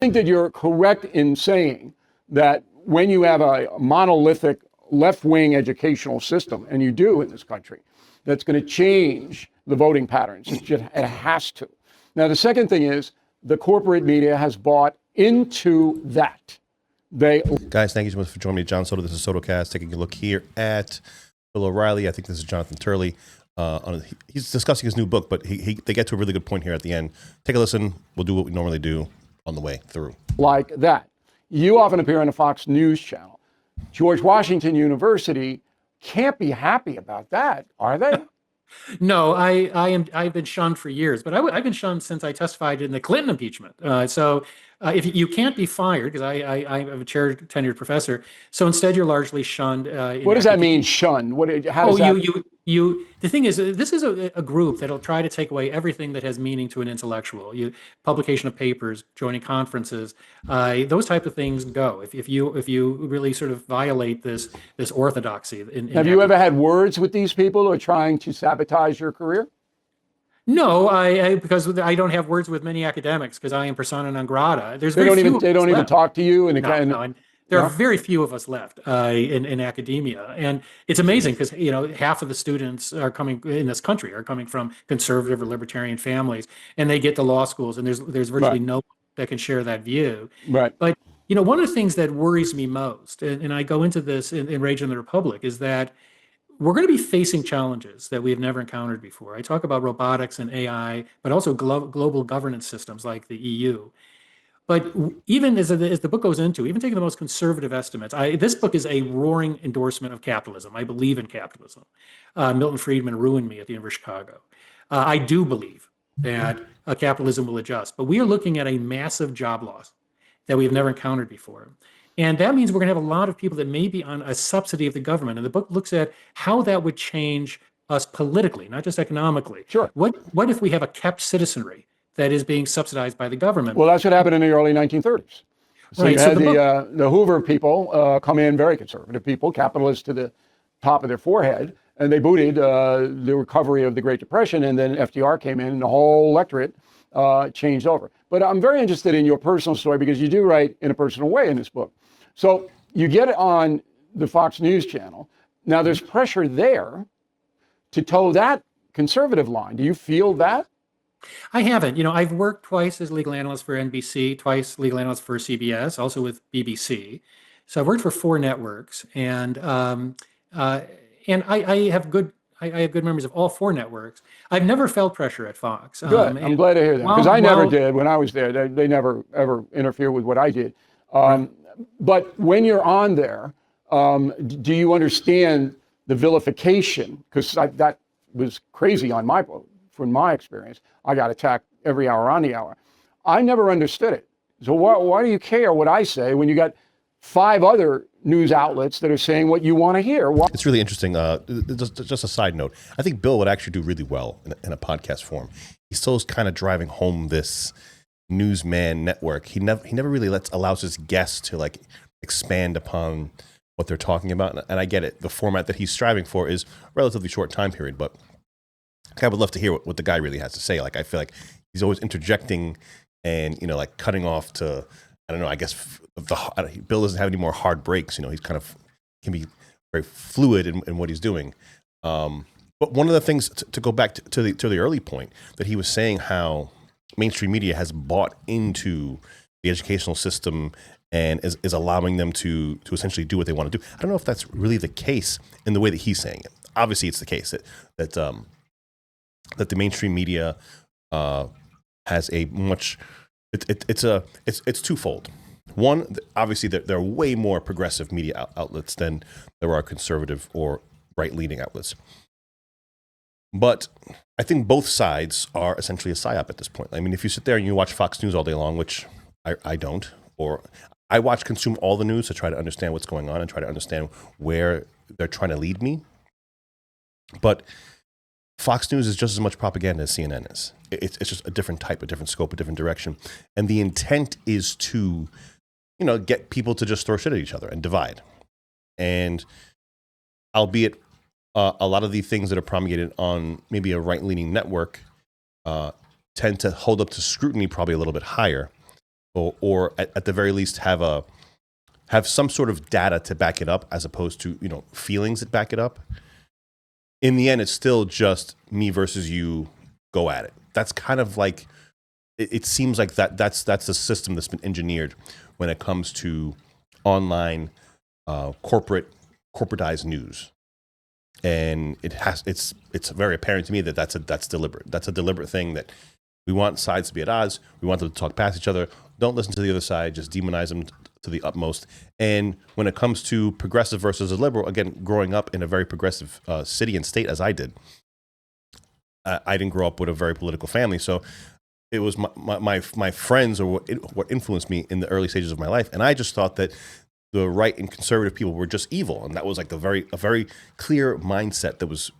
think that you're correct in saying that when you have a monolithic left-wing educational system, and you do in this country, that's going to change the voting patterns. It has to. Now, the second thing is the corporate media has bought into that. Guys, thank you so much for joining me. John Soto, this is SotoCast, taking a look here at Bill O'Reilly. I think this is Jonathan Turley. He's discussing his new book, but they get to a really good point here at the end. Take a listen. We'll do what we normally do on the way through. Like that. You often appear on the Fox News channel. George Washington University can't be happy about that, are they? No, I've been shunned for years, but I've been shunned since I testified in the Clinton impeachment. If you can't be fired, because I'm a tenured professor, so instead you're largely shunned. What does that mean, shunned? How does that? The thing is, this is a group that'll try to take away everything that has meaning to an intellectual. Publication of papers, joining conferences, those type of things go. If you really sort of violate this orthodoxy. Have you ever had words with these people who are trying to sabotage your career? No, because I don't have words with many academics because I am persona non grata. They don't even talk to you, and there are very few of us left in academia, and it's amazing because half of the students are coming in this country are coming from conservative or libertarian families, and they get to law schools, and there's virtually no one that can share that view. Right. But one of the things that worries me most, and I go into this in Rage in the Republic, is that we're going to be facing challenges that we have never encountered before. I talk about robotics and AI, but also global governance systems like the EU. But even as the book goes into, even taking the most conservative estimates, this book is a roaring endorsement of capitalism. I believe in capitalism. Milton Friedman ruined me at the University of Chicago. I do believe that capitalism will adjust, but we are looking at a massive job loss that we have never encountered before. And that means we're going to have a lot of people that may be on a subsidy of the government. And the book looks at how that would change us politically, not just economically. Sure. What if we have a kept citizenry that is being subsidized by the government? Well, that's what happened in the early 1930s. So right, you had the Hoover people come in, very conservative people, capitalists to the top of their forehead, and they booted the recovery of the Great Depression, and then FDR came in, and the whole electorate changed over. But I'm very interested in your personal story because you do write in a personal way in this book. So you get it on the Fox News channel. Now there's pressure there to toe that conservative line. Do you feel that? I haven't. I've worked twice as legal analyst for NBC, twice legal analyst for CBS, also with BBC. So I've worked for 4 networks, and I have good memories of all 4 networks. I've never felt pressure at Fox. Good. I'm glad to hear that because I never did when I was there. They never ever interfered with what I did. But when you're on there, do you understand the vilification? Because that was crazy from my experience. I got attacked every hour on the hour. I never understood it. So why do you care what I say when you got 5 other news outlets that are saying what you want to hear? It's really interesting. Just a side note. I think Bill would actually do really well in a podcast form. He's still kind of driving home this newsman network. He never really allows his guests to expand upon what they're talking about. And I get it. The format that he's striving for is a relatively short time period, but I would love to hear what the guy really has to say. I feel like he's always interjecting and, cutting off to, I don't know, I guess Bill doesn't have any more hard breaks. He's can be very fluid in what he's doing. But one of the things to go back to the early point that he was saying, how mainstream media has bought into the educational system and is allowing them to essentially do what they want to do. I don't know if that's really the case in the way that he's saying it. Obviously, it's the case that the mainstream media has a much. It's twofold. One, obviously, there are way more progressive media outlets than there are conservative or right-leaning outlets. But I think both sides are essentially a psyop at this point. I mean, if you sit there and you watch Fox News all day long, which I don't, or I consume all the news to try to understand what's going on and try to understand where they're trying to lead me. But Fox News is just as much propaganda as CNN is. It's just a different type, a different scope, a different direction. And the intent is to, get people to just throw shit at each other and divide. And albeit a lot of the things that are promulgated on maybe a right-leaning network tend to hold up to scrutiny probably a little bit higher. or at the very least have some sort of data to back it up, as opposed to, you know, feelings that back it up. In the end, it's still just me versus you, go at it. That's kind of like, it seems like that's the system that's been engineered when it comes to online corporatized news. And it's very apparent to me that that's deliberate. That's a deliberate thing, that we want sides to be at odds. We want them to talk past each other. Don't listen to the other side. Just demonize them to the utmost. And when it comes to progressive versus a liberal, again, growing up in a very progressive city and state as I did, I didn't grow up with a very political family. So it was my friends or what influenced me in the early stages of my life. And I just thought that the right and conservative people were just evil. And that was like a very clear mindset that was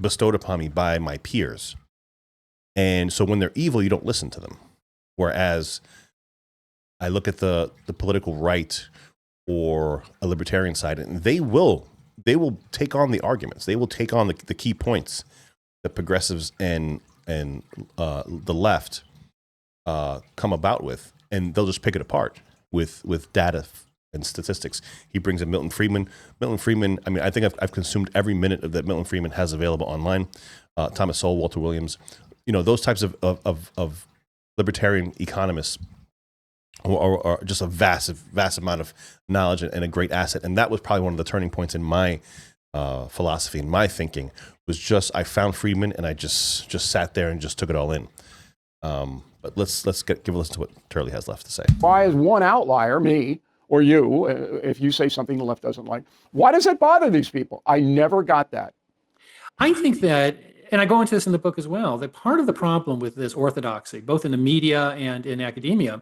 bestowed upon me by my peers. And so when they're evil, you don't listen to them. Whereas I look at the political right or a libertarian side, and they will take on the arguments. They will take on the key points that progressives and the left come about with, and they'll just pick it apart with data and statistics. He brings in Milton Friedman. Milton Friedman, I mean, I think I've consumed every minute of that Milton Friedman has available online. Thomas Sowell, Walter Williams, you know, those types of libertarian economists are just a vast amount of knowledge and a great asset. And that was probably one of the turning points in my philosophy and my thinking, was just, I found Friedman and I just sat there and just took it all in. But let's give a listen to what Turley has left to say. Why is one outlier, me or you, if you say something the left doesn't like, why does it bother these people? I never got that. I think that, and I go into this in the book as well, that part of the problem with this orthodoxy, both in the media and in academia,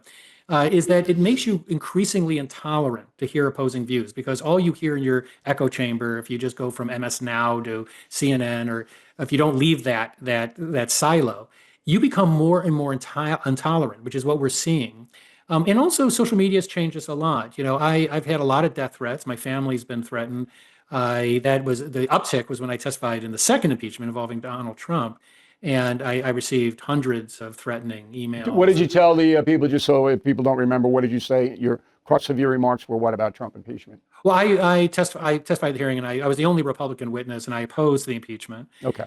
is that it makes you increasingly intolerant to hear opposing views, because all you hear in your echo chamber, if you just go from MS Now to CNN, or if you don't leave that silo, you become more and more intolerant, which is what we're seeing. And also, social media has changed us a lot. You know, I've had a lot of death threats. My family's been threatened. That was the uptick was when I testified in the second impeachment involving Donald Trump, and I received hundreds of threatening emails. What did you tell the people, just so if people don't remember, what did you say? Your crux of your remarks were what about Trump impeachment? Well, I testified at the hearing, and I was the only Republican witness, and I opposed the impeachment, Okay.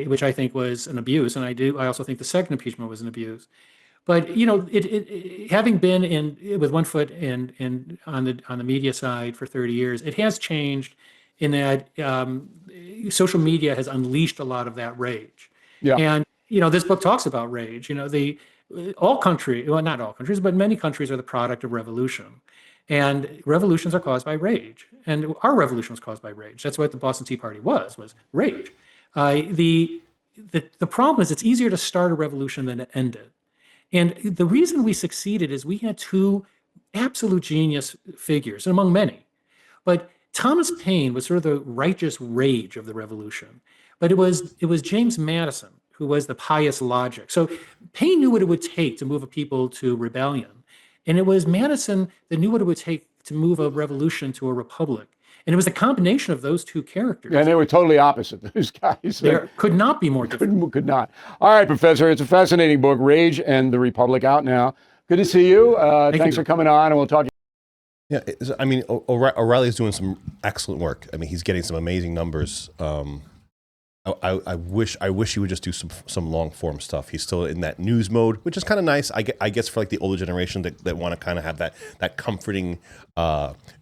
Which I think was an abuse, and I also think the second impeachment was an abuse. But you know, it having been with one foot on the media side for 30 years, it has changed in that social media has unleashed a lot of that rage. Yeah. And you know, this book talks about rage. You know, not all countries, but many countries are the product of revolution. And revolutions are caused by rage. And our revolution was caused by rage. That's what the Boston Tea Party was rage. The problem is it's easier to start a revolution than to end it. And the reason we succeeded is we had two absolute genius figures, among many. But Thomas Paine was sort of the righteous rage of the revolution. But it was James Madison who was the pious logic. So Paine knew what it would take to move a people to rebellion. And it was Madison that knew what it would take to move a revolution to a republic. And it was the combination of those two characters. And they were totally opposite, those guys. There could not be more different. Could not. All right, Professor, it's a fascinating book, Rage and the Republic, out now. Good to see you. Thanks for coming on, and we'll talk. Yeah, I mean, O'Reilly is doing some excellent work. I mean, he's getting some amazing numbers. I wish he would just do some long form stuff. He's still in that news mode, which is kind of nice. I guess for like the older generation that want to kind of have that comforting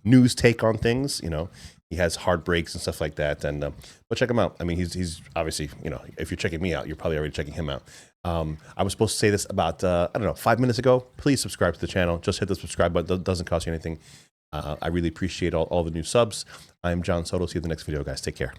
news take on things. You know, he has hard breaks and stuff like that. And but check him out. I mean, he's obviously, you know, if you're checking me out, you're probably already checking him out. I was supposed to say this about I don't know, 5 minutes ago. Please subscribe to the channel. Just hit the subscribe button. It doesn't cost you anything. I really appreciate all the new subs. I'm John Soto. See you in the next video, guys. Take care.